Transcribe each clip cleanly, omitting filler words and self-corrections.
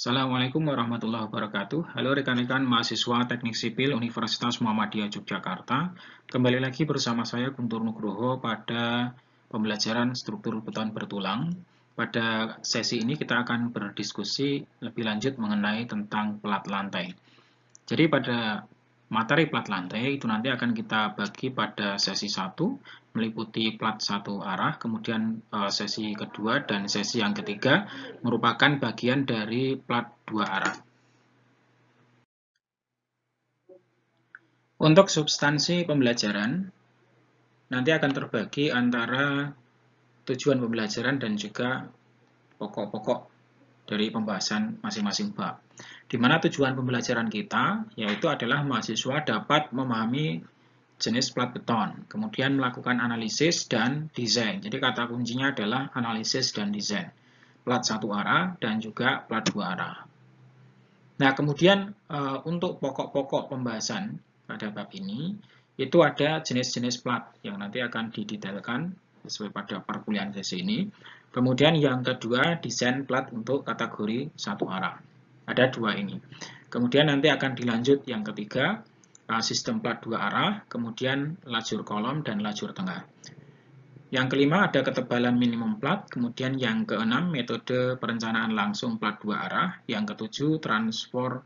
Assalamualaikum warahmatullahi wabarakatuh. Halo rekan-rekan mahasiswa Teknik Sipil Universitas Muhammadiyah Yogyakarta. Kembali lagi bersama saya Guntur Nugroho pada pembelajaran struktur beton bertulang. Pada sesi ini kita akan berdiskusi lebih lanjut mengenai tentang plat lantai. Jadi pada materi plat lantai itu nanti akan kita bagi pada sesi 1 meliputi plat satu arah, kemudian sesi kedua dan sesi yang ketiga merupakan bagian dari plat dua arah. Untuk substansi pembelajaran nanti akan terbagi antara tujuan pembelajaran dan juga pokok-pokok dari pembahasan masing-masing bab. Di mana tujuan pembelajaran kita yaitu adalah mahasiswa dapat memahami jenis plat beton, kemudian melakukan analisis dan desain. Jadi kata kuncinya adalah analisis dan desain. Plat satu arah dan juga plat dua arah. Nah, kemudian untuk pokok-pokok pembahasan pada bab ini, itu ada jenis-jenis plat yang nanti akan didetailkan sesuai pada perkuliahan sesi ini. Kemudian yang kedua, desain plat untuk kategori satu arah. Ada dua ini. Kemudian nanti akan dilanjut yang ketiga, sistem plat dua arah, kemudian lajur kolom dan lajur tengah. Yang kelima ada ketebalan minimum plat, kemudian yang keenam metode perencanaan langsung plat dua arah, yang ketujuh transfer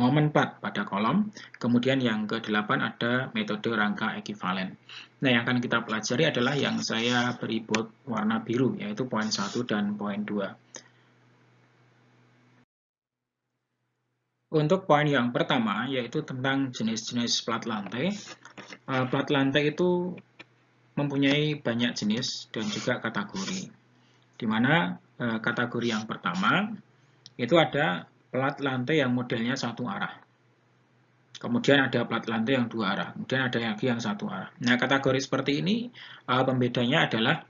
momen plat pada kolom, kemudian yang kedelapan ada metode rangka ekivalen. Nah, yang akan kita pelajari adalah yang saya beri bold warna biru, yaitu poin 1 dan poin 2. Untuk poin yang pertama, yaitu tentang jenis-jenis plat lantai. Plat lantai itu mempunyai banyak jenis dan juga kategori. Di mana kategori yang pertama itu ada plat lantai yang modelnya satu arah. Kemudian ada plat lantai yang dua arah. Kemudian ada lagi yang satu arah. Nah, kategori seperti ini pembedanya adalah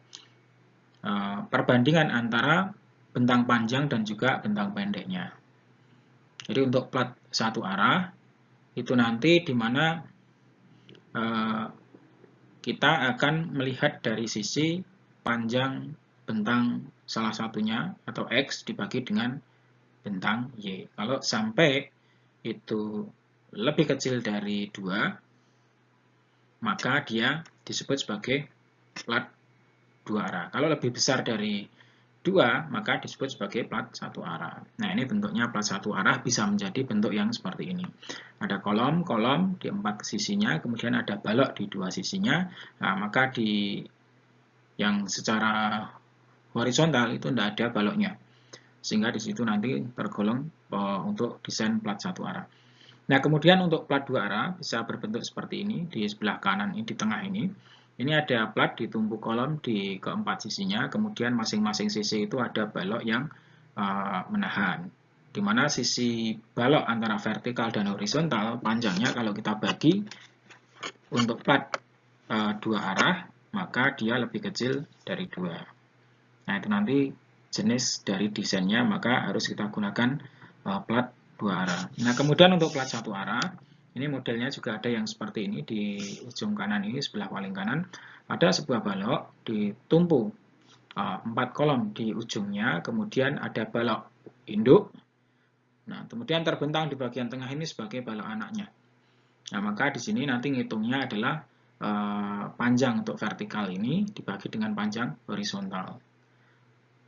perbandingan antara bentang panjang dan juga bentang pendeknya. Jadi untuk plat satu arah itu nanti di mana kita akan melihat dari sisi panjang bentang salah satunya atau X dibagi dengan bentang Y. Kalau sampai itu lebih kecil dari 2, maka dia disebut sebagai plat dua arah. Kalau lebih besar dari 2, maka disebut sebagai plat satu arah. Nah, ini bentuknya plat satu arah bisa menjadi bentuk yang seperti ini. Ada kolom di 4 sisinya, kemudian ada balok di 2 sisinya. Nah, maka di yang secara horizontal itu tidak ada baloknya. Sehingga di situ nanti tergolong untuk desain plat satu arah. Nah, kemudian untuk plat dua arah bisa berbentuk seperti ini, di sebelah kanan ini, di tengah ini. Ini ada plat ditumpuk kolom di keempat sisinya, kemudian masing-masing sisi itu ada balok yang menahan. Di mana sisi balok antara vertikal dan horizontal, panjangnya kalau kita bagi untuk plat dua arah, maka dia lebih kecil dari 2. Nah, itu nanti jenis dari desainnya, maka harus kita gunakan plat dua arah. Nah, kemudian untuk plat satu arah, ini modelnya juga ada yang seperti ini di ujung kanan ini, sebelah paling kanan. Ada sebuah balok ditumpu 4 kolom di ujungnya, kemudian ada balok induk. Nah, kemudian terbentang di bagian tengah ini sebagai balok anaknya. Nah, maka di sini nanti ngitungnya adalah panjang untuk vertikal ini dibagi dengan panjang horizontal.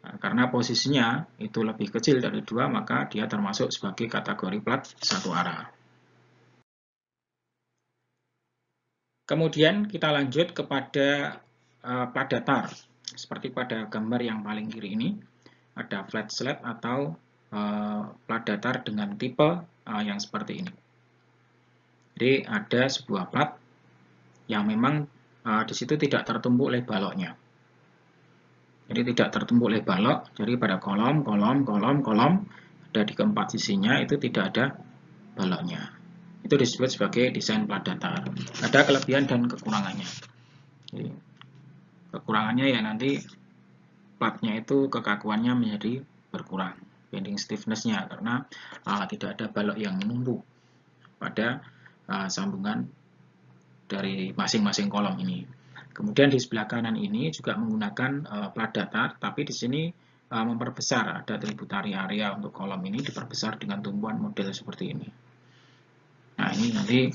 Nah, karena posisinya itu lebih kecil dari 2, maka dia termasuk sebagai kategori plat satu arah. Kemudian kita lanjut kepada plat datar. Seperti pada gambar yang paling kiri ini, ada flat slab atau plat datar dengan tipe yang seperti ini. Jadi ada sebuah plat yang memang di situ tidak tertumpuk oleh baloknya. Jadi tidak tertumpuk oleh balok, jadi pada kolom, ada di keempat sisinya itu tidak ada baloknya. Itu disebut sebagai desain plat datar. Ada kelebihan dan kekurangannya. Jadi, kekurangannya ya nanti platnya itu kekakuannya menjadi berkurang, bending stiffness-nya, karena tidak ada balok yang menumpuk pada sambungan dari masing-masing kolom ini. Kemudian di sebelah kanan ini juga menggunakan plat datar, tapi di sini memperbesar, ada tributary area untuk kolom ini diperbesar dengan tumpuan model seperti ini. Nah, ini nanti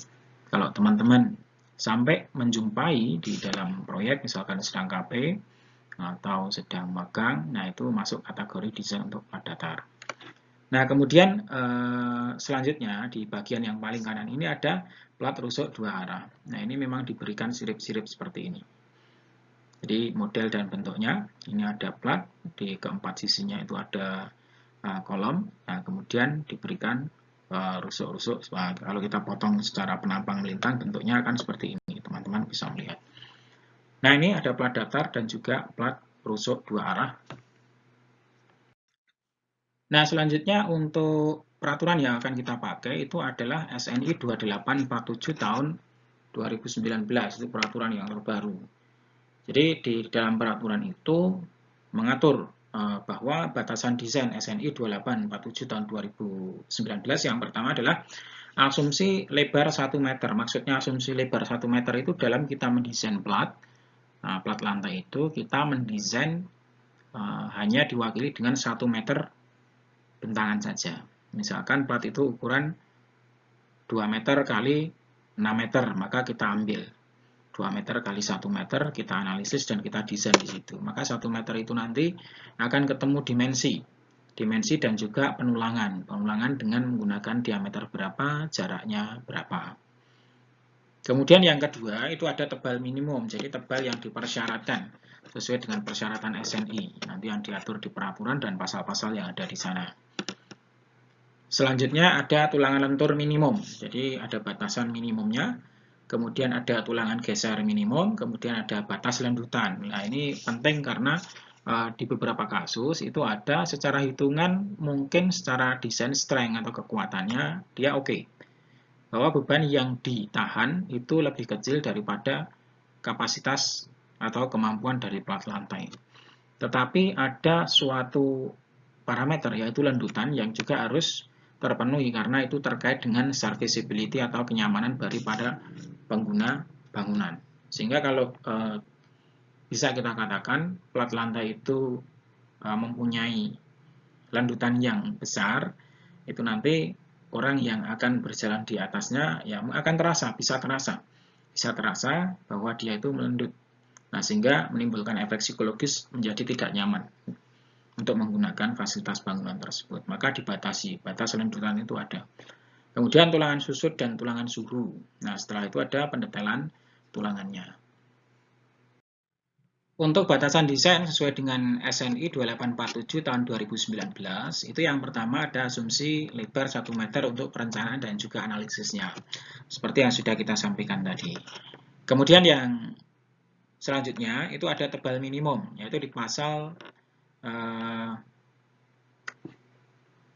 kalau teman-teman sampai menjumpai di dalam proyek, misalkan sedang KP atau sedang magang, nah itu masuk kategori desain untuk plat datar. Nah, kemudian selanjutnya di bagian yang paling kanan ini ada plat rusuk dua arah. Nah, ini memang diberikan sirip-sirip seperti ini. Jadi model dan bentuknya, ini ada plat, di keempat sisinya itu ada kolom, nah kemudian diberikan rusuk-rusuk. Kalau kita potong secara penampang melintang, bentuknya akan seperti ini, teman-teman bisa melihat. Nah, ini ada plat datar dan juga plat rusuk dua arah. Nah, selanjutnya untuk peraturan yang akan kita pakai itu adalah SNI 2847 tahun 2019, itu peraturan yang terbaru. Jadi di dalam peraturan itu mengatur bahwa batasan desain SNI 2847 tahun 2019 yang pertama adalah asumsi lebar 1 meter. Maksudnya asumsi lebar 1 meter itu dalam kita mendesain plat, plat lantai itu kita mendesain hanya diwakili dengan 1 meter bentangan saja. Misalkan plat itu ukuran 2 meter kali 6 meter, maka kita ambil 2 meter kali 1 meter, kita analisis dan kita desain di situ. Maka 1 meter itu nanti akan ketemu dimensi dan juga penulangan. Penulangan dengan menggunakan diameter berapa, jaraknya berapa. Kemudian yang kedua itu ada tebal minimum, jadi tebal yang dipersyaratkan sesuai dengan persyaratan SNI. Nanti yang diatur di peraturan dan pasal-pasal yang ada di sana. Selanjutnya ada tulangan lentur minimum, jadi ada batasan minimumnya. Kemudian ada tulangan geser minimum, kemudian ada batas lendutan. Nah, ini penting karena di beberapa kasus itu ada secara hitungan mungkin secara desain strength atau kekuatannya dia oke. Bahwa beban yang ditahan itu lebih kecil daripada kapasitas atau kemampuan dari plat lantai. Tetapi ada suatu parameter yaitu lendutan yang juga harus terpenuhi karena itu terkait dengan serviceability atau kenyamanan daripada pengguna bangunan. Sehingga kalau bisa kita katakan plat lantai itu mempunyai landutan yang besar, itu nanti orang yang akan berjalan di atasnya ya akan bisa terasa bahwa dia itu melendut. Nah, sehingga menimbulkan efek psikologis menjadi tidak nyaman untuk menggunakan fasilitas bangunan tersebut. Maka dibatasi, batas lendutan itu ada. Kemudian tulangan susut dan tulangan suhu. Nah, setelah itu ada pendetailan tulangannya. Untuk batasan desain sesuai dengan SNI 2847 tahun 2019, itu yang pertama ada asumsi lebar 1 meter untuk perencanaan dan juga analisisnya. Seperti yang sudah kita sampaikan tadi. Kemudian yang selanjutnya itu ada tebal minimum, yaitu di pasal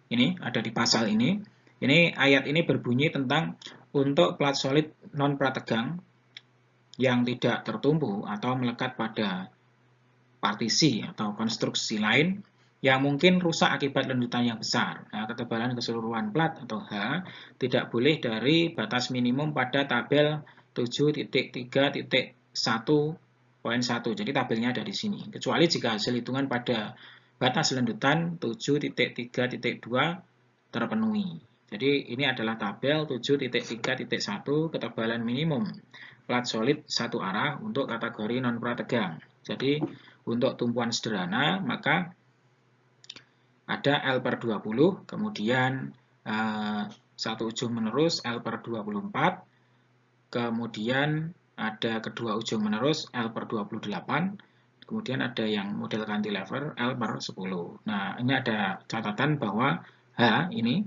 ini, ada di pasal ini. Ini ayat ini berbunyi tentang untuk plat solid non prategang yang tidak tertumpu atau melekat pada partisi atau konstruksi lain yang mungkin rusak akibat lendutan yang besar. Nah, ketebalan keseluruhan plat atau H tidak boleh dari batas minimum pada tabel 7.3.1.1. Jadi tabelnya ada di sini. Kecuali jika hasil hitungan pada batas lendutan 7.3.2 terpenuhi. Jadi ini adalah tabel 7.3.1 ketebalan minimum plat solid satu arah untuk kategori non prategang. Jadi untuk tumpuan sederhana maka ada L per 20, kemudian satu ujung menerus L per 24, kemudian ada kedua ujung menerus L per 28, kemudian ada yang model cantilever L per 10. Nah, ini ada catatan bahwa H ini,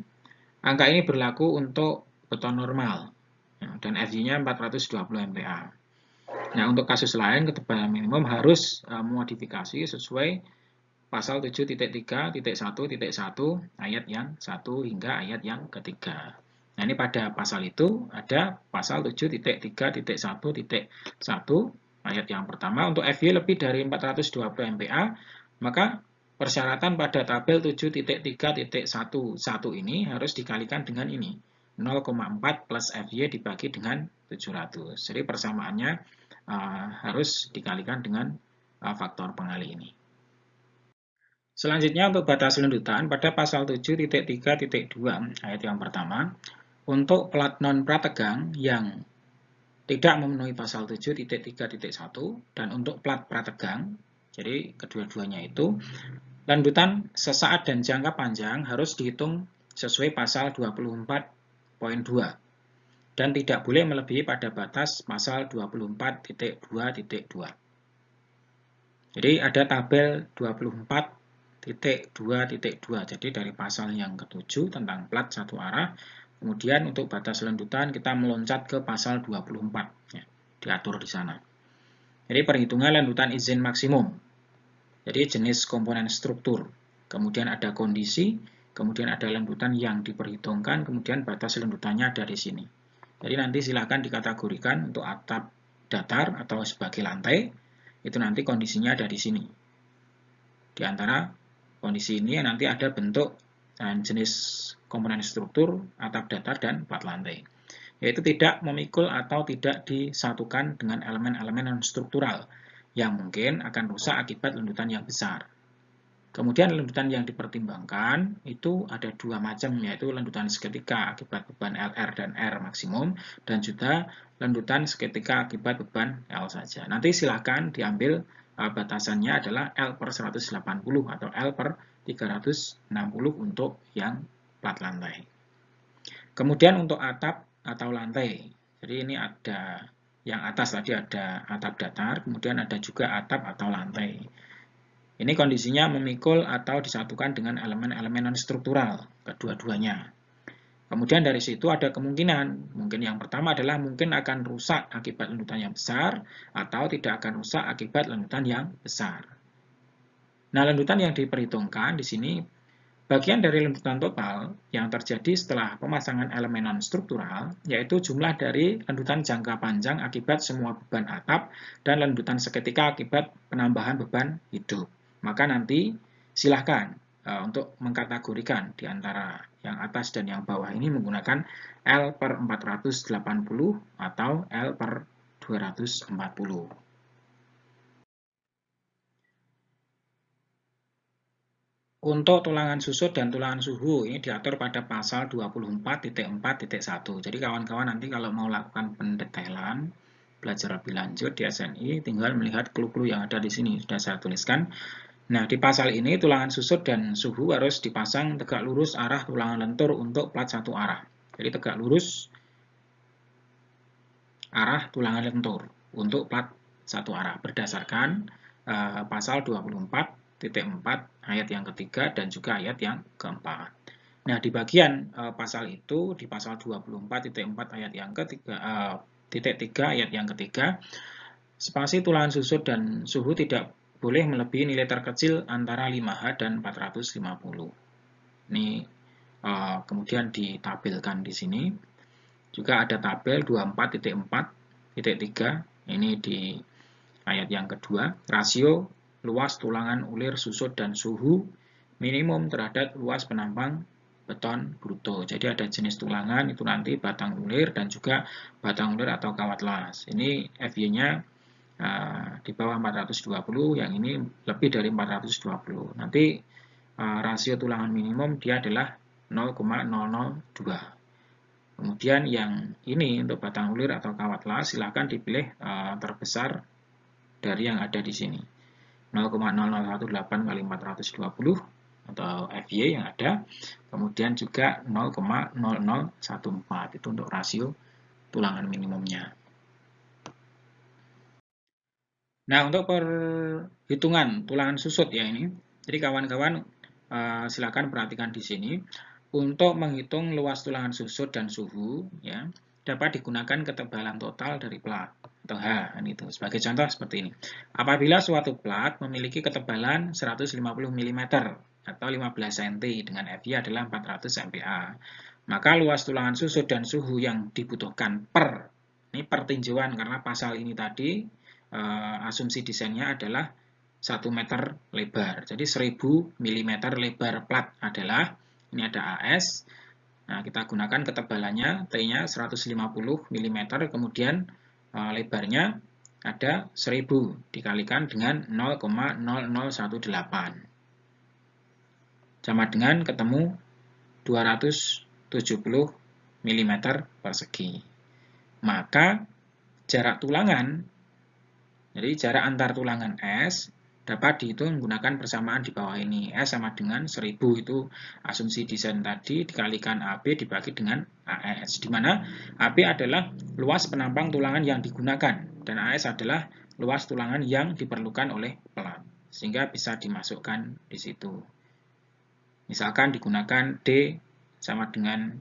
angka ini berlaku untuk beton normal, dan FY-nya 420 MPa. Nah, untuk kasus lain, ketebalan minimum harus memodifikasi sesuai pasal 7.3.1.1 ayat yang 1 hingga ayat yang ketiga. Nah, ini pada pasal itu ada pasal 7.3.1.1 ayat yang pertama untuk FY lebih dari 420 MPa, maka persyaratan pada tabel 7.3.11 ini harus dikalikan dengan ini. 0,4 plus FY dibagi dengan 700. Jadi persamaannya harus dikalikan dengan faktor pengali ini. Selanjutnya untuk batas lendutan pada pasal 7.3.2 ayat yang pertama, untuk plat non-prategang yang tidak memenuhi pasal 7.3.1 dan untuk plat prategang, jadi kedua-duanya itu, lanjutan sesaat dan jangka panjang harus dihitung sesuai pasal 24.2 dan tidak boleh melebihi pada batas pasal 24.2.2. Jadi ada tabel 24.2.2. Jadi dari pasal yang ke-7 tentang plat satu arah, kemudian untuk batas lanjutan kita meloncat ke pasal 24, ya, diatur di sana. Jadi perhitungan lanjutan izin maksimum. Jadi jenis komponen struktur, kemudian ada kondisi, kemudian ada lanjutan yang diperhitungkan, kemudian batas lanjutannya dari sini. Jadi nanti silakan dikategorikan untuk atap datar atau sebagai lantai, itu nanti kondisinya dari sini. Di antara kondisi ini nanti ada bentuk dan jenis komponen struktur, atap datar, dan plat lantai. Yaitu tidak memikul atau tidak disatukan dengan elemen-elemen non-struktural yang mungkin akan rusak akibat lendutan yang besar. Kemudian lendutan yang dipertimbangkan itu ada dua macam, yaitu lendutan seketika akibat beban LR dan R maksimum, dan juga lendutan seketika akibat beban L saja. Nanti silakan diambil batasannya adalah L per 180 atau L per 360 untuk yang plat lantai. Kemudian untuk atap atau lantai, jadi ini ada yang atas tadi ada atap datar, kemudian ada juga atap atau lantai. Ini kondisinya memikul atau disatukan dengan elemen-elemen non-struktural, kedua-duanya. Kemudian dari situ ada kemungkinan, mungkin yang pertama adalah mungkin akan rusak akibat lendutan yang besar, atau tidak akan rusak akibat lendutan yang besar. Nah, lendutan yang diperhitungkan di sini, bagian dari lendutan total yang terjadi setelah pemasangan elemen non-struktural, yaitu jumlah dari lendutan jangka panjang akibat semua beban atap, dan lendutan seketika akibat penambahan beban hidup. Maka nanti silahkan untuk mengkategorikan di antara yang atas dan yang bawah ini menggunakan L per 480 atau L per 240. Untuk tulangan susut dan tulangan suhu ini diatur pada pasal 24.4.1. Jadi kawan-kawan nanti kalau mau lakukan pendetailan, belajar lebih lanjut di SNI, tinggal melihat clue-clue yang ada di sini, sudah saya tuliskan. Nah, di pasal ini tulangan susut dan suhu harus dipasang tegak lurus arah tulangan lentur untuk plat satu arah. Jadi tegak lurus arah tulangan lentur untuk plat satu arah berdasarkan pasal 24.4 ayat yang ketiga dan juga ayat yang keempat. Nah, di bagian pasal itu, di pasal 24.4 ayat yang ketiga, titik 3 ayat yang ketiga, spasi tulangan susut dan suhu tidak boleh melebihi nilai terkecil antara 5H dan 450. Ini kemudian ditampilkan di sini. Juga ada tabel 24.4.3, ini di ayat yang kedua, rasio luas tulangan ulir susut dan suhu minimum terhadap luas penampang beton bruto. Jadi ada jenis tulangan itu nanti batang ulir dan juga batang ulir atau kawat las. Ini FY-nya di bawah 420, yang ini lebih dari 420. Nanti rasio tulangan minimum dia adalah 0,002. Kemudian yang ini untuk batang ulir atau kawat las silakan dipilih terbesar dari yang ada di sini. 0,0018 kali 420 atau FY yang ada. Kemudian juga 0,0014 itu untuk rasio tulangan minimumnya. Nah, untuk perhitungan tulangan susut ya ini. Jadi kawan-kawan silakan perhatikan di sini. Untuk menghitung luas tulangan susut dan suhu ya, dapat digunakan ketebalan total dari plat atau H itu. Sebagai contoh seperti ini. Apabila suatu plat memiliki ketebalan 150 mm atau 15 cm dengan FY adalah 400 MPa, maka luas tulangan susut dan suhu yang dibutuhkan ini per tinjauan karena pasal ini tadi asumsi desainnya adalah 1 meter lebar. Jadi 1000 mm lebar plat adalah, ini ada AS, nah kita gunakan ketebalannya, T-nya 150 mm, kemudian lebarnya ada 1000 dikalikan dengan 0,0018. sama dengan ketemu 270 mm persegi. Maka jarak tulangan, jadi jarak antar tulangan S, dapat dihitung menggunakan persamaan di bawah ini. S sama dengan 1000, itu asumsi desain tadi, dikalikan AB dibagi dengan AS. Di mana AB adalah luas penampang tulangan yang digunakan, dan AS adalah luas tulangan yang diperlukan oleh plat. Sehingga bisa dimasukkan di situ. Misalkan digunakan D sama dengan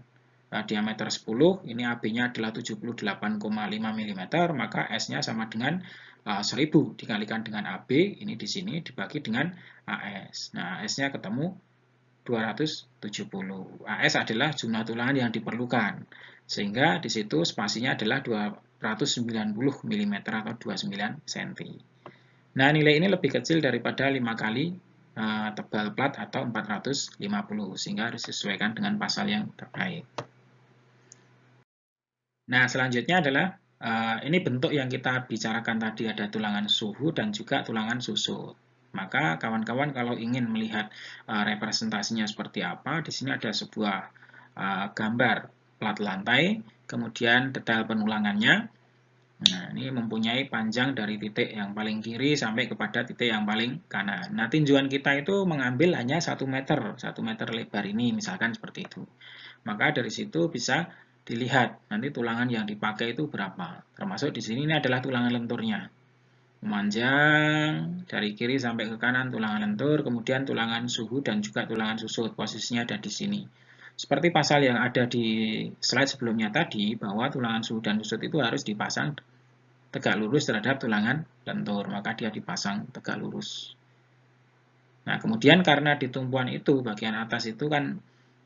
diameter 10, ini AB-nya adalah 78,5 mm, maka S-nya sama dengan 1000 dikalikan dengan AB, ini di sini dibagi dengan AS. Nah, AS-nya ketemu 270. AS adalah jumlah tulangan yang diperlukan, sehingga di situ spasinya adalah 290 mm atau 29 cm. Nah, nilai ini lebih kecil daripada 5 kali tebal plat atau 450, sehingga harus disesuaikan dengan pasal yang terkait. Nah, selanjutnya adalah ini bentuk yang kita bicarakan tadi, ada tulangan suhu dan juga tulangan susut. Maka kawan-kawan kalau ingin melihat representasinya seperti apa, di sini ada sebuah gambar plat lantai, kemudian detail penulangannya. Nah, ini mempunyai panjang dari titik yang paling kiri sampai kepada titik yang paling kanan. Nah, tinjauan kita itu mengambil hanya 1 meter lebar ini, misalkan seperti itu. Maka dari situ bisa dilihat nanti tulangan yang dipakai itu berapa. Termasuk di sini ini adalah tulangan lenturnya. Memanjang dari kiri sampai ke kanan tulangan lentur, kemudian tulangan suhu dan juga tulangan susut. Posisinya ada di sini. Seperti pasal yang ada di slide sebelumnya tadi, bahwa tulangan suhu dan susut itu harus dipasang tegak lurus terhadap tulangan lentur, maka dia dipasang tegak lurus. Nah, kemudian karena di tumpuan itu, bagian atas itu kan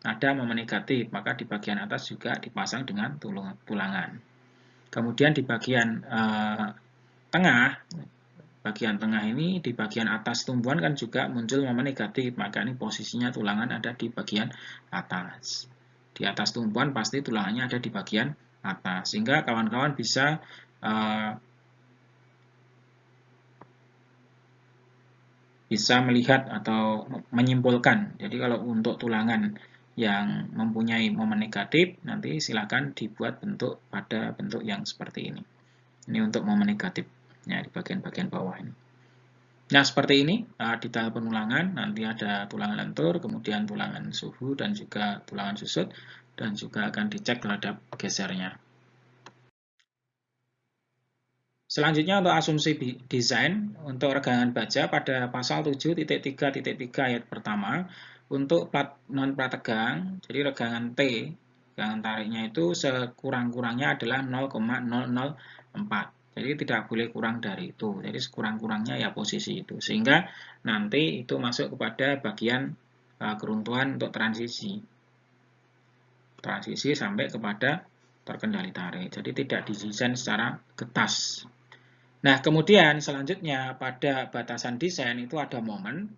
ada momen negatif, maka di bagian atas juga dipasang dengan tulangan. Kemudian di bagian bagian tengah ini, di bagian atas tumpuan kan juga muncul momen negatif, maka ini posisinya tulangan ada di bagian atas. Di atas tumpuan pasti tulangannya ada di bagian atas, sehingga kawan-kawan bisa melihat atau menyimpulkan. Jadi kalau untuk tulangan yang mempunyai momen negatif, nanti silakan dibuat bentuk pada bentuk yang seperti ini. Ini untuk momen negatif, ya, di bagian-bagian bawah ini. Nah, seperti ini, detail penulangan, nanti ada tulangan lentur, kemudian tulangan suhu, dan juga tulangan susut, dan juga akan dicek terhadap gesernya. Selanjutnya untuk asumsi desain, untuk regangan baja pada pasal 7.3.3 ayat pertama, untuk plat non-plat tegang, jadi regangan T, regangan tariknya itu sekurang-kurangnya adalah 0,004. Jadi tidak boleh kurang dari itu, jadi sekurang-kurangnya ya posisi itu. Sehingga nanti itu masuk kepada bagian keruntuhan untuk transisi. Transisi sampai kepada terkendali tarik. Jadi tidak didesain secara getas. Nah, kemudian selanjutnya pada batasan desain itu ada momen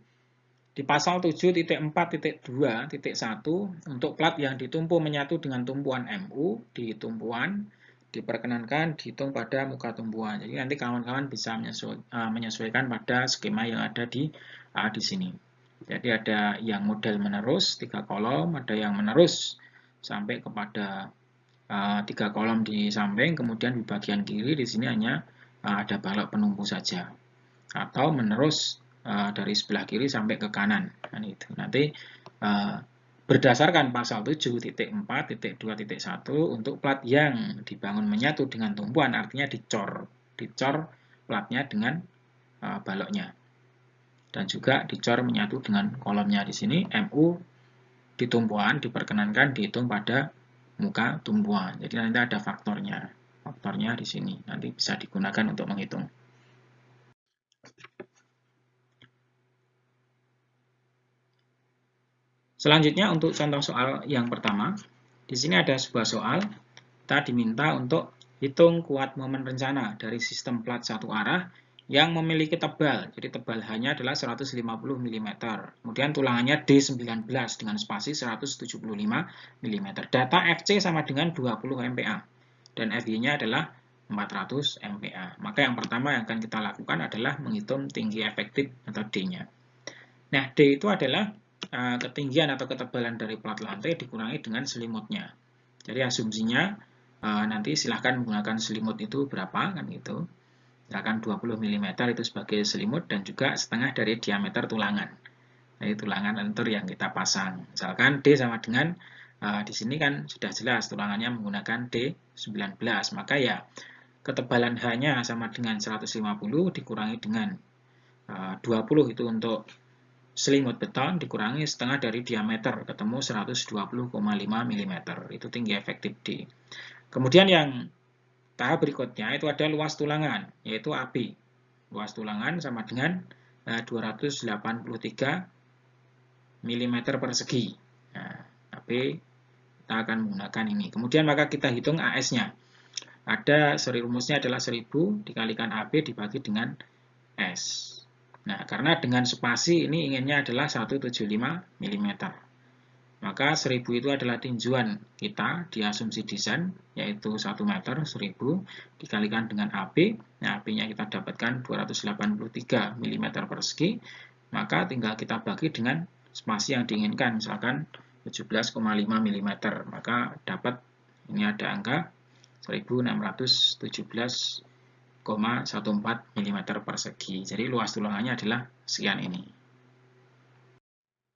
di pasal 7.4.2.1 untuk plat yang ditumpu menyatu dengan tumpuan MU di tumpuan diperkenankan dihitung pada muka tumpuan. Jadi nanti kawan-kawan bisa menyesuaikan pada skema yang ada di sini. Jadi ada yang model menerus 3 kolom, ada yang menerus sampai kepada 3 kolom di samping, kemudian di bagian kiri di sini hanya ada balok penumpu saja, atau menerus dari sebelah kiri sampai ke kanan. Itu nanti berdasarkan pasal 7.4.2.1 untuk plat yang dibangun menyatu dengan tumpuan, artinya dicor platnya dengan baloknya, dan juga dicor menyatu dengan kolomnya. Di sini MU di tumpuan diperkenankan dihitung pada muka tumpuan. Jadi nanti ada faktornya. Faktornya di sini nanti bisa digunakan untuk menghitung. Selanjutnya untuk contoh soal yang pertama, di sini ada sebuah soal, kita diminta untuk hitung kuat momen rencana dari sistem plat satu arah yang memiliki tebal, jadi tebalnya adalah 150 mm. Kemudian tulangannya D19 dengan spasi 175 mm. Data FC sama dengan 20 MPa dan FY-nya adalah 400 MPa. Maka yang pertama yang akan kita lakukan adalah menghitung tinggi efektif atau D-nya. Nah, D itu adalah ketinggian atau ketebalan dari plat lantai dikurangi dengan selimutnya. Jadi asumsinya nanti silahkan menggunakan selimut itu berapa kan gitu. Misalkan 20 mm itu sebagai selimut dan juga setengah dari diameter tulangan. Jadi tulangan lentur yang kita pasang. Misalkan D sama dengan di sini kan sudah jelas tulangannya menggunakan D19, maka ya ketebalan H-nya sama dengan 150 dikurangi dengan 20 itu untuk selimut beton dikurangi setengah dari diameter, ketemu 120,5 mm. Itu tinggi efektif D. Kemudian yang tahap berikutnya itu ada luas tulangan, yaitu AB. Luas tulangan sama dengan 283 mm persegi. Nah, AB kita akan menggunakan ini. Kemudian maka kita hitung AS-nya. Ada rumusnya adalah 1000 dikalikan AB dibagi dengan S. Nah, karena dengan spasi ini inginnya adalah 175 mm. Maka 1000 itu adalah tinjuan kita di asumsi desain, yaitu 1 meter 1000 dikalikan dengan AB. Nah, AB-nya kita dapatkan 283 mm persegi. Maka tinggal kita bagi dengan spasi yang diinginkan, misalkan 17,5 mm. Maka dapat ini ada angka 1617,14 mm persegi. Jadi luas tulangannya adalah sekian ini.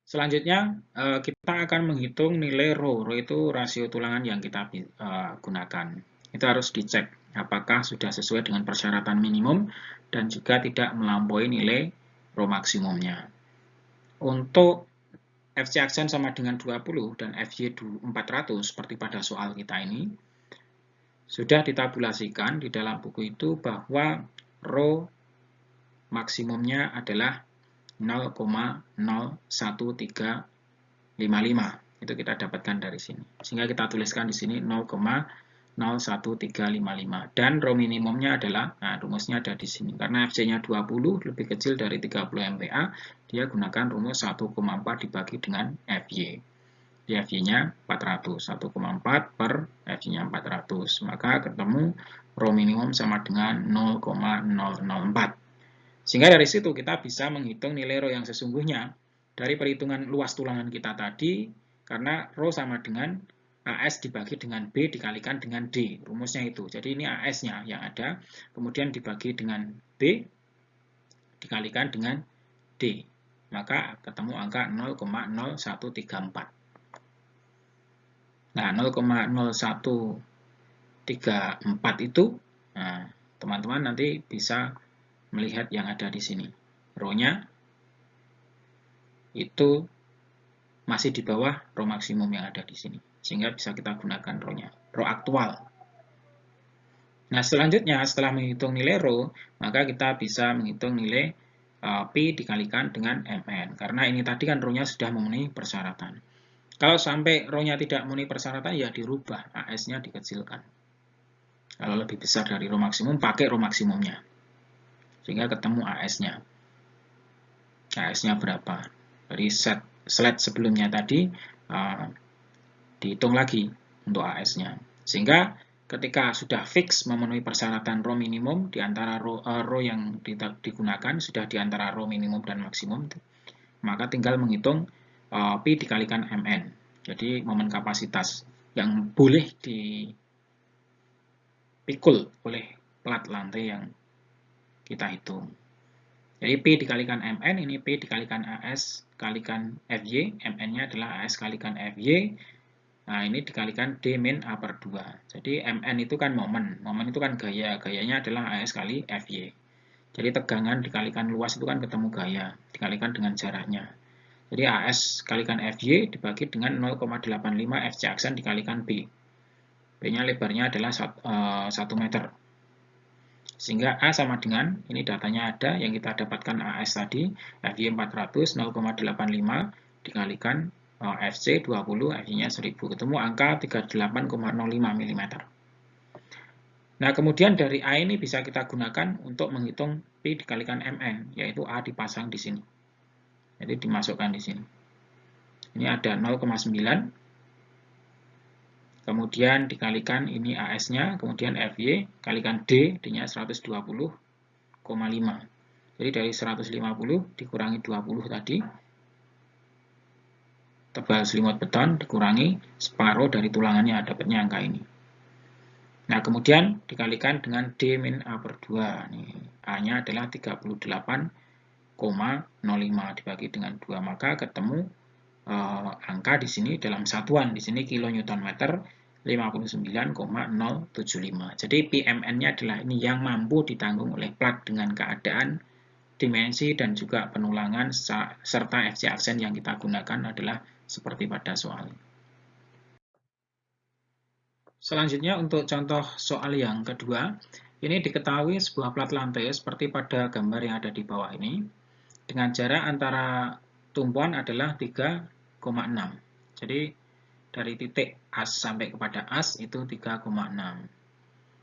Selanjutnya kita akan menghitung nilai rho. Rho itu rasio tulangan yang kita gunakan. Itu harus dicek apakah sudah sesuai dengan persyaratan minimum dan juga tidak melampaui nilai rho maksimumnya. Untuk FC aksen sama dengan 20 dan FY 400 seperti pada soal kita ini, sudah ditabulasikan di dalam buku itu bahwa rho maksimumnya adalah 0,01355. Itu kita dapatkan dari sini. Sehingga kita tuliskan di sini 0,01355. Dan rho minimumnya adalah, nah rumusnya ada di sini. Karena FC-nya 20 lebih kecil dari 30 MPa, dia gunakan rumus 1,4 dibagi dengan FY. Di FY-nya 400, 1,4 per FY-nya 400. Maka ketemu rho minimum sama dengan 0,004. Sehingga dari situ kita bisa menghitung nilai rho yang sesungguhnya dari perhitungan luas tulangan kita tadi, karena rho sama dengan AS dibagi dengan B dikalikan dengan D. Rumusnya itu. Jadi ini AS-nya yang ada, kemudian dibagi dengan B dikalikan dengan D. Maka ketemu angka 0,0134. Nah, 0,0134 itu, teman-teman nanti bisa melihat yang ada di sini. Rho-nya itu masih di bawah rho maksimum yang ada di sini. Sehingga bisa kita gunakan rho-nya. Rho aktual. Nah, selanjutnya setelah menghitung nilai rho, maka kita bisa menghitung nilai P dikalikan dengan Mn. Karena ini tadi kan rho-nya sudah memenuhi persyaratan. Kalau sampai rho-nya tidak memenuhi persyaratan, ya dirubah. AS-nya dikecilkan. Kalau lebih besar dari rho maksimum, pakai rho maksimumnya. Sehingga ketemu AS-nya. AS-nya berapa? Dari slide sebelumnya tadi, dihitung lagi untuk AS-nya. Sehingga ketika sudah fix memenuhi persyaratan rho minimum, di antara rho yang digunakan, sudah di antara rho minimum dan maksimum, maka tinggal menghitung P dikalikan Mn. Jadi momen kapasitas yang boleh dipikul oleh plat lantai yang kita hitung. Jadi P dikalikan Mn, ini P dikalikan AS kalikan Fy, Mn-nya adalah AS kalikan Fy, nah ini dikalikan D min A per 2. Jadi Mn itu kan momen itu kan gaya, gayanya adalah AS kali Fy. Jadi tegangan dikalikan luas itu kan ketemu gaya, dikalikan dengan jaraknya. Jadi AS kalikan Fy dibagi dengan 0,85 Fc aksen dikalikan B. B-nya lebarnya adalah 1 meter. Sehingga A sama dengan, ini datanya ada, yang kita dapatkan AS tadi, Fy 400, 0,85 dikalikan Fc 20, Fy-nya 1000. Ketemu angka 38,05 mm. Nah, kemudian dari A ini bisa kita gunakan untuk menghitung P dikalikan Mn, yaitu A dipasang di sini. Jadi dimasukkan di sini. Ini ada 0,9, kemudian dikalikan ini AS-nya, kemudian Fy, kalikan D, D-nya 120,5. Jadi dari 150 dikurangi 20 tadi, tebal selimut beton dikurangi separuh dari tulangannya, dapatnya angka ini. Nah, kemudian dikalikan dengan D min A per 2. Nih, A-nya adalah 38,05 dibagi dengan 2. Maka ketemu angka di sini dalam satuan. Di sini kilonewton meter 59,075. Jadi PMN-nya adalah ini yang mampu ditanggung oleh plat dengan keadaan dimensi dan juga penulangan serta FC aksen yang kita gunakan adalah seperti pada soal. Selanjutnya untuk contoh soal yang kedua, ini diketahui sebuah plat lantai seperti pada gambar yang ada di bawah ini, dengan jarak antara tumpuan adalah 3,6. Jadi dari titik as sampai kepada as itu 3,6.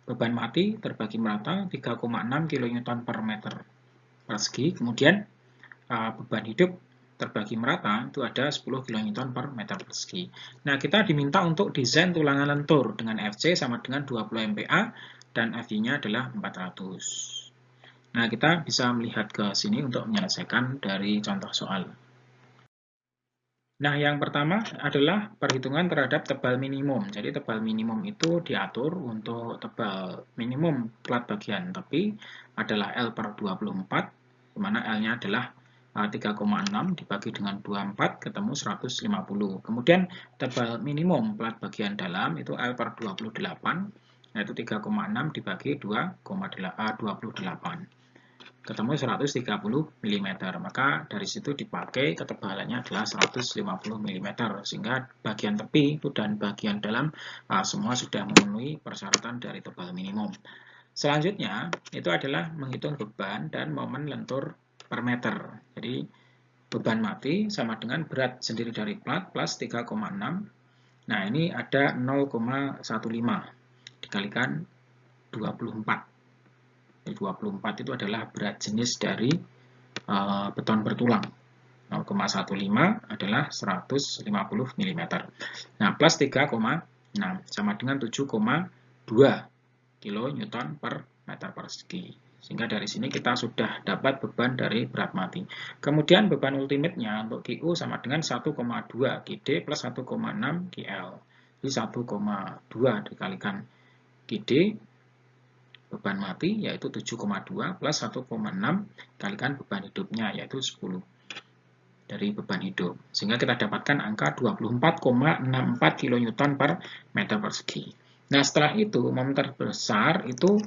Beban mati terbagi merata 3,6 kN per meter persegi. Kemudian beban hidup terbagi merata itu ada 10 kN per meter persegi. Nah, kita diminta untuk desain tulangan lentur dengan FC sama dengan 20 MPa dan FY-nya adalah 400. Nah, kita bisa melihat ke sini untuk menyelesaikan dari contoh soal. Nah, yang pertama adalah perhitungan terhadap tebal minimum. Jadi, tebal minimum itu diatur untuk tebal minimum plat bagian tepi adalah L per 24, di mana L-nya adalah 3,6 dibagi dengan 24 ketemu 150. Kemudian tebal minimum plat bagian dalam itu L per 28 yaitu 3,6 dibagi 2,28 ketemu 130 mm. Maka dari situ dipakai ketebalannya adalah 150 mm sehingga bagian tepi itu dan bagian dalam semua sudah memenuhi persyaratan dari tebal minimum. Selanjutnya itu adalah menghitung beban dan momen lentur per meter. Jadi beban mati sama dengan berat sendiri dari plat plus 3,6. Nah, ini ada 0,15 dikalikan 24. Jadi 24 itu adalah berat jenis dari beton bertulang. 0,15 adalah 150 mm. Nah, plus 3,6 sama dengan 7,2 kN per meter persegi. Sehingga dari sini kita sudah dapat beban dari berat mati. Kemudian beban ultimate-nya untuk QU sama dengan 1,2 GD plus 1,6 GL. Jadi 1,2 dikalikan GD, beban mati yaitu 7,2 plus 1,6 dikalikan beban hidupnya yaitu 10 dari beban hidup. Sehingga kita dapatkan angka 24,64 kN per meter persegi. Nah, setelah itu momen terbesar itu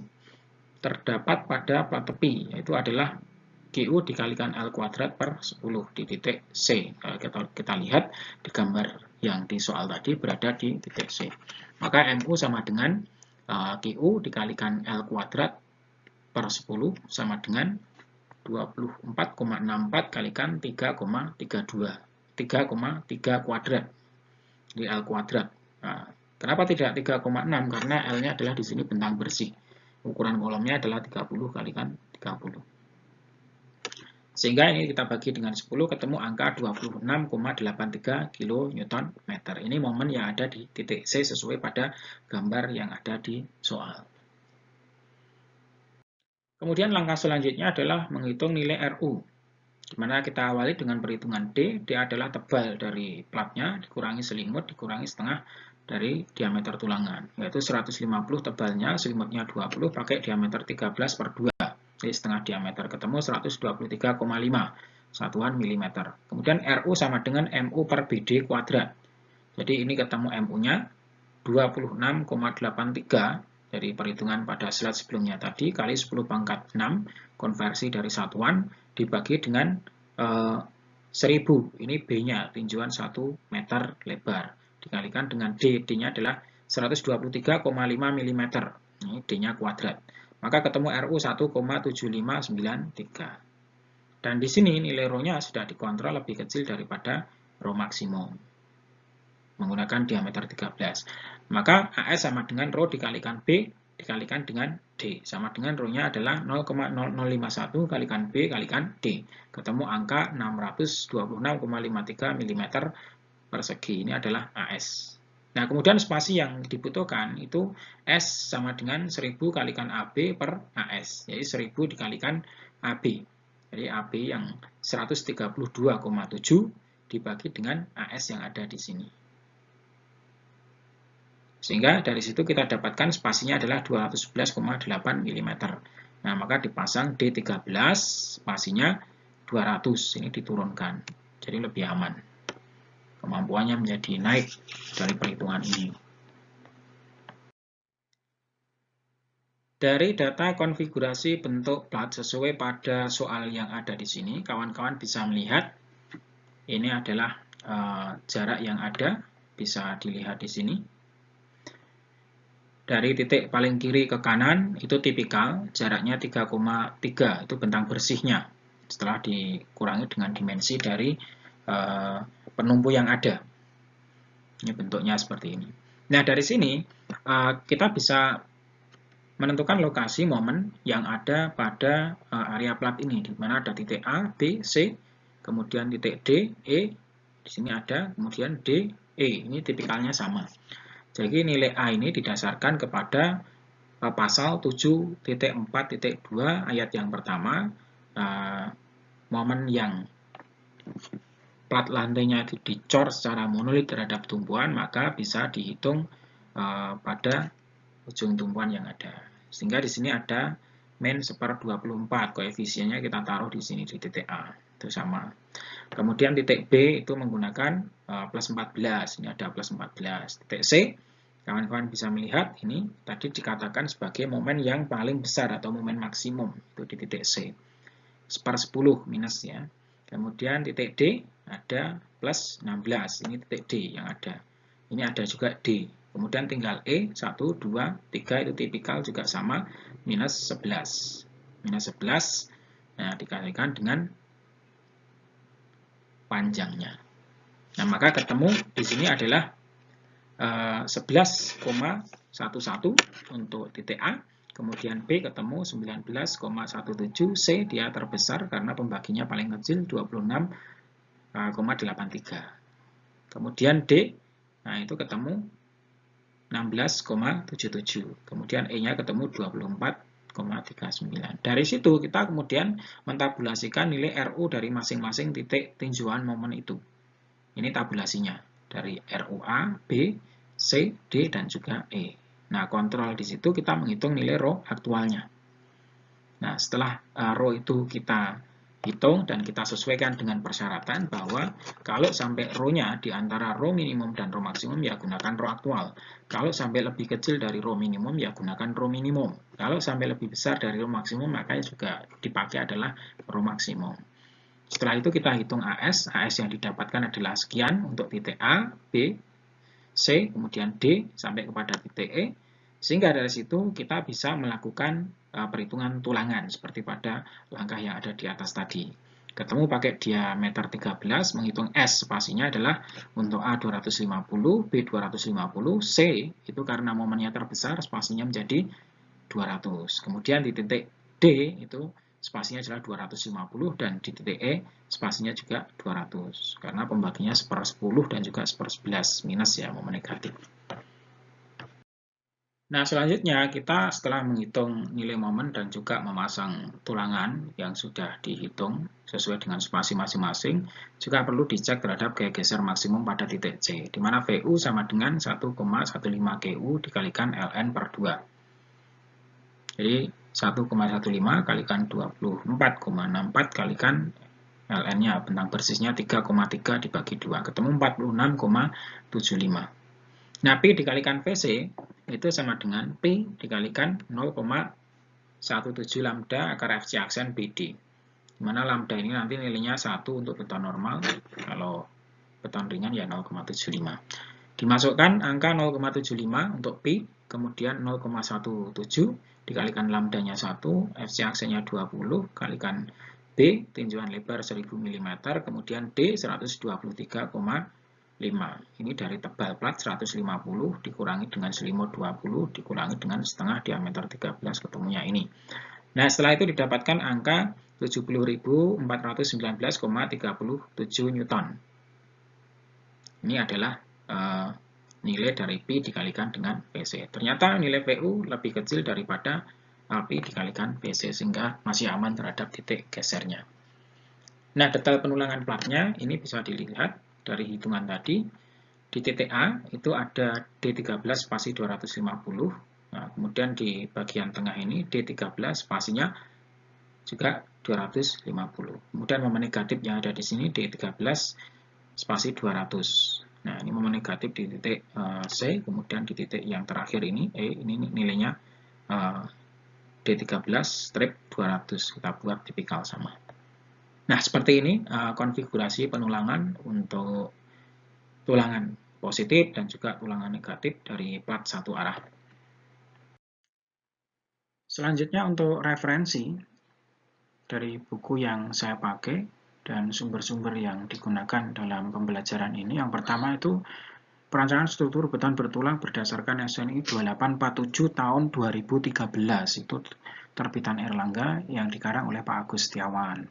terdapat pada plat tepi, yaitu adalah QU dikalikan L kuadrat per 10 di titik C. Kalau kita lihat di gambar yang di soal tadi berada di titik C. Maka MU sama dengan QU dikalikan L kuadrat per 10 sama dengan 24,64 kalikan 3,32. 3,3 kuadrat. Di L kuadrat. Nah, kenapa tidak 3,6? Karena L-nya adalah di sini bentang bersih. Ukuran kolomnya adalah 30 kalikan 30. Sehingga ini kita bagi dengan 10 ketemu angka 26,83 kN meter. Ini momen yang ada di titik C sesuai pada gambar yang ada di soal. Kemudian langkah selanjutnya adalah menghitung nilai RU. Di mana kita awali dengan perhitungan D. D adalah tebal dari platnya dikurangi selimut dikurangi setengah dari diameter tulangan, yaitu 150 tebalnya, selimutnya 20, pakai diameter 13 per 2, jadi setengah diameter, ketemu 123,5 satuan milimeter. Kemudian RU sama dengan MU per BD kuadrat, jadi ini ketemu MU-nya 26,83 dari perhitungan pada slide sebelumnya tadi, kali 10 pangkat 6, konversi dari satuan, dibagi dengan 1000, ini B-nya, tinjauan 1 meter lebar. Dikalikan dengan D, D-nya adalah 123,5 mm, ini D-nya kuadrat. Maka ketemu RU 1,7593. Dan di sini nilai ρ-nya sudah dikontrol lebih kecil daripada ρ maksimum. Menggunakan diameter 13. Maka AS sama dengan ρ dikalikan B, dikalikan dengan D. Sama dengan ρ-nya adalah 0,0051 kalikan B kalikan D. Ketemu angka 626,53 mm persegi. Ini adalah AS. Nah, kemudian spasi yang dibutuhkan itu S sama dengan 1000 kalikan AB per AS. Jadi 1000 dikalikan AB. Jadi AB yang 132,7 dibagi dengan AS yang ada di sini. Sehingga dari situ kita dapatkan spasinya adalah 211,8 mm. Nah, maka dipasang D13, spasinya 200, ini diturunkan. Jadi lebih aman. Kemampuannya menjadi naik dari perhitungan ini. Dari data konfigurasi bentuk plat sesuai pada soal yang ada di sini, kawan-kawan bisa melihat ini adalah jarak yang ada, bisa dilihat di sini. Dari titik paling kiri ke kanan itu tipikal, jaraknya 3,3, itu bentang bersihnya. Setelah dikurangi dengan dimensi dari penumpu yang ada. Ini bentuknya seperti ini. Nah, dari sini kita bisa menentukan lokasi momen yang ada pada area plat ini, di mana ada titik A, B, C, kemudian titik D, E, di sini ada, kemudian D, E. Ini tipikalnya sama. Jadi nilai A ini didasarkan kepada pasal 7.4.2 ayat yang pertama, momen yang plat lantainya itu dicor secara monolit terhadap tumpuan, maka bisa dihitung pada ujung tumpuan yang ada. Sehingga di sini ada min 1/24, koefisiennya kita taruh di sini di titik A, itu sama. Kemudian titik B itu menggunakan plus 14, ini ada plus 14. Titik C, kawan-kawan bisa melihat ini tadi dikatakan sebagai momen yang paling besar atau momen maksimum, itu di titik C. 1/10 minus ya. Kemudian titik D ada plus 16, ini titik D yang ada. Ini ada juga D. Kemudian tinggal E, 1, 2, 3 itu tipikal juga sama, minus 11. Minus 11, nah dikalikan dengan panjangnya. Nah, maka ketemu di sini adalah 11,11 untuk titik A, kemudian B ketemu 19,17, C dia terbesar karena pembaginya paling kecil 26,83. Kemudian D, nah itu ketemu 16,77. Kemudian E-nya ketemu 24,39. Dari situ kita kemudian mentabulasikan nilai RU dari masing-masing titik tinjauan momen itu. Ini tabulasinya dari RU A, B, C, D, dan juga E. Nah, kontrol di situ kita menghitung nilai rho aktualnya. Nah, setelah rho itu kita hitung dan kita sesuaikan dengan persyaratan bahwa kalau sampai rho-nya di antara rho minimum dan rho maksimum ya gunakan rho aktual. Kalau sampai lebih kecil dari rho minimum ya gunakan rho minimum. Kalau sampai lebih besar dari rho maksimum maka juga dipakai adalah rho maksimum. Setelah itu kita hitung AS yang didapatkan adalah sekian untuk titik A, B, C, kemudian D sampai kepada titik E. Sehingga dari situ kita bisa melakukan perhitungan tulangan seperti pada langkah yang ada di atas tadi. Ketemu pakai diameter 13, menghitung S spasinya adalah untuk A 250, B 250, C itu karena momennya terbesar spasinya menjadi 200. Kemudian di titik D itu spasinya adalah 250 dan di titik E spasinya juga 200 karena pembaginya 1/10 dan juga 1/11 minus ya, momen negatif. Nah, selanjutnya kita setelah menghitung nilai momen dan juga memasang tulangan yang sudah dihitung sesuai dengan spasi masing-masing, juga perlu dicek terhadap gaya geser maksimum pada titik C, di mana VU sama dengan 1,15 GU dikalikan ln per 2. Jadi 1,15 kalikan 24,64 kalikan ln-nya, bentang bersihnya 3,3 dibagi 2, ketemu 46,75. Nah, P dikalikan VC itu sama dengan P dikalikan 0,17 lambda akar FC aksen BD. Dimana lambda ini nanti nilainya 1 untuk beton normal, kalau beton ringan ya 0,75. Dimasukkan angka 0,75 untuk P, kemudian 0,17 dikalikan lambdanya 1, FC aksennya 20, kalikan B, tinjauan lebar 1000 mm, kemudian D 123,5. Ini dari tebal plat 150 dikurangi dengan selimut 20 dikurangi dengan setengah diameter 13, ketemunya ini. Nah, setelah itu didapatkan angka 70.419,37 Newton. Ini adalah nilai dari P dikalikan dengan PC. Ternyata nilai VU lebih kecil daripada P dikalikan PC, sehingga masih aman terhadap titik gesernya. Nah, detail penulangan platnya ini bisa dilihat dari hitungan tadi. Di titik A itu ada D13 spasi 250. Nah, kemudian di bagian tengah ini D13 spasinya juga 250. Kemudian momen negatif yang ada di sini D13 spasi 200. Nah, ini momen negatif di titik C, kemudian di titik yang terakhir ini E, ini nilainya D13 strip 200. Kita buat tipikal sama. Nah, seperti ini konfigurasi penulangan untuk tulangan positif dan juga tulangan negatif dari plat satu arah. Selanjutnya untuk referensi dari buku yang saya pakai dan sumber-sumber yang digunakan dalam pembelajaran ini. Yang pertama itu perancangan struktur beton bertulang berdasarkan SNI 2847 tahun 2013. Itu terbitan Erlangga yang dikarang oleh Pak Agus Setiawan.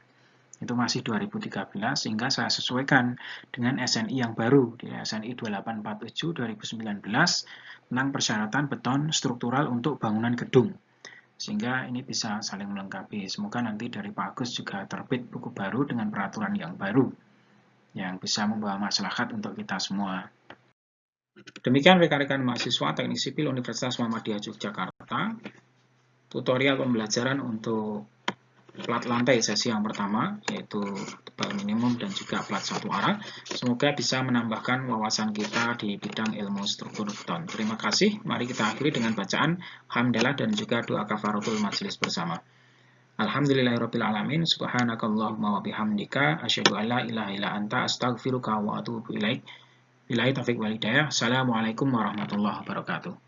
Itu masih 2013, sehingga saya sesuaikan dengan SNI yang baru, di SNI 2847 2019 tentang persyaratan beton struktural untuk bangunan gedung. Sehingga ini bisa saling melengkapi. Semoga nanti dari Pak Agus juga terbit buku baru dengan peraturan yang baru, yang bisa membawa maslahat untuk kita semua. Demikian rekan-rekan mahasiswa Teknik Sipil Universitas Muhammadiyah Yogyakarta, tutorial pembelajaran untuk plat lantai sesi yang pertama, yaitu tebal minimum dan juga plat satu arah. Semoga bisa menambahkan wawasan kita di bidang ilmu struktur beton. Terima kasih. Mari kita akhiri dengan bacaan hamdalah dan juga doa kafaratul majelis bersama. Alhamdulillahirrabbilalamin. Subhanakallahumma wa bihamdika asyhadu an la ilaha illa anta astaghfiruka wa atubu ilaik. Billahi taufiq wal hidayah. Assalamualaikum warahmatullahi wabarakatuh.